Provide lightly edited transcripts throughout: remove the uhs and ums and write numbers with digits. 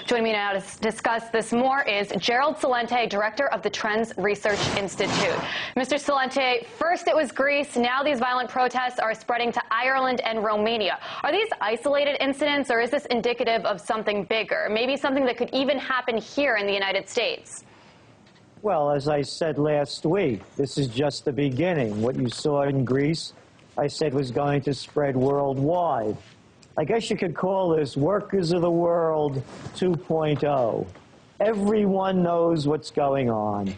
Joining me now to discuss this more is Gerard Celente, director of the Trends Research Institute. Mr. Celente, first it was Greece, now these violent protests are spreading to Ireland and Romania. Are these isolated incidents, or is this indicative of something bigger, maybe something that could even happen here in the United States? Well, as I said last week, this is just the beginning. What you saw in Greece, I said was going to spread worldwide. I guess you could call this Workers of the World 2.0. Everyone knows what's going on.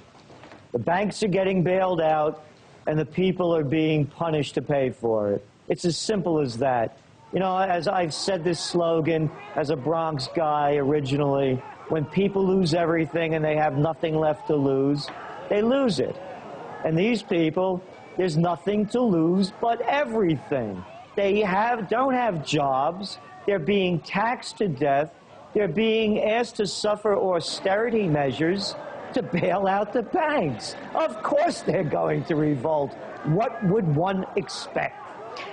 The banks are getting bailed out, and the people are being punished to pay for it. It's as simple as that. You know, as I've said this slogan as a Bronx guy originally, when people lose everything and they have nothing left to lose, they lose it. And these people, there's nothing to lose but everything. They don't have jobs. They're being taxed to death. They're being asked to suffer austerity measures to bail out the banks. Of course they're going to revolt. What would one expect?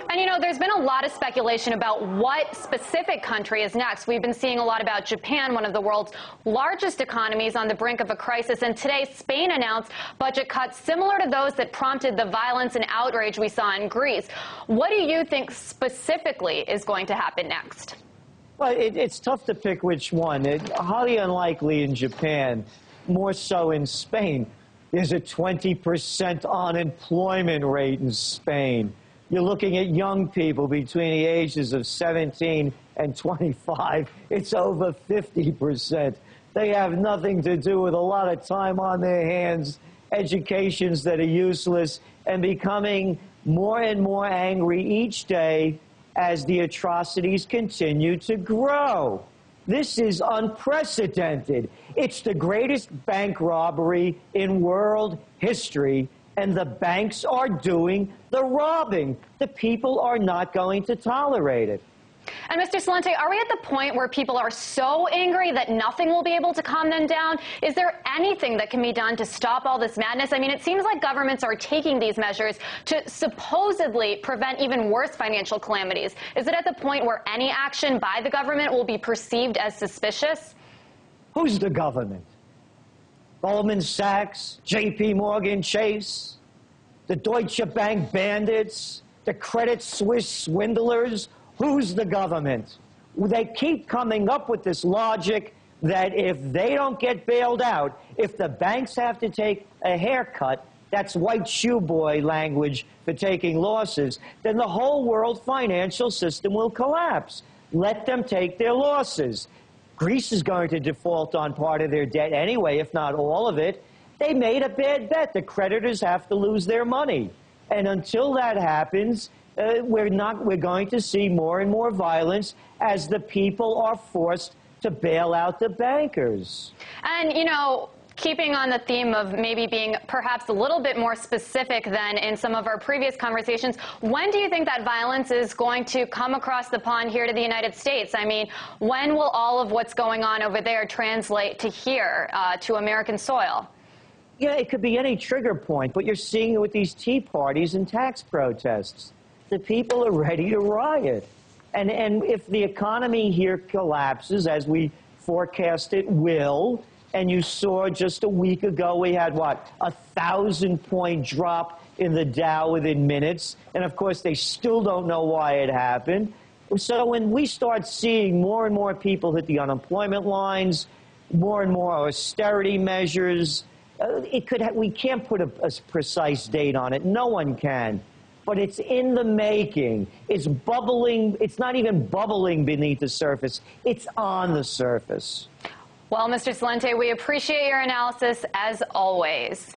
And, you know, there's been a lot of speculation about what specific country is next. We've been seeing a lot about Japan, one of the world's largest economies, on the brink of a crisis. And today, Spain announced budget cuts similar to those that prompted the violence and outrage we saw in Greece. What do you think specifically is going to happen next? Well, it's tough to pick which one. Highly unlikely in Japan, more so in Spain. There's a 20% unemployment rate in Spain. You're looking at young people between the ages of 17 and 25. It's over 50%. They have nothing to do with a lot of time on their hands, educations that are useless, and becoming more and more angry each day as the atrocities continue to grow. This is unprecedented. It's the greatest bank robbery in world history, and the banks are doing the robbing. The people are not going to tolerate it. And Mr. Celente, are we at the point where people are so angry that nothing will be able to calm them down? Is there anything that can be done to stop all this madness? I mean, it seems like governments are taking these measures to supposedly prevent even worse financial calamities. Is it at the point where any action by the government will be perceived as suspicious? Who's the government? Goldman Sachs, JP Morgan Chase, the Deutsche Bank bandits, the Credit Suisse swindlers. Who's the government? They keep coming up with this logic that if they don't get bailed out, if the banks have to take a haircut, that's white shoe boy language for taking losses, then the whole world financial system will collapse. Let them take their losses. Greece is going to default on part of their debt anyway, if not all of it. They made a bad bet. The creditors have to lose their money. And until that happens, we're going to see more and more violence as the people are forced to bail out the bankers. And, you know, keeping on the theme of maybe being perhaps a little bit more specific than in some of our previous conversations, when do you think that violence is going to come across the pond here to the United States? I mean, when will all of what's going on over there translate to here, to American soil? Yeah, it could be any trigger point, but you're seeing it with these tea parties and tax protests. The people are ready to riot. And if the economy here collapses, as we forecast it will, and you saw just a week ago we had, what, 1,000-point drop in the Dow within minutes. And, of course, they still don't know why it happened. So when we start seeing more and more people hit the unemployment lines, more and more austerity measures, we can't put a precise date on it. No one can. But it's in the making. It's bubbling. It's not even bubbling beneath the surface. It's on the surface. Well, Mr. Celente, we appreciate your analysis as always.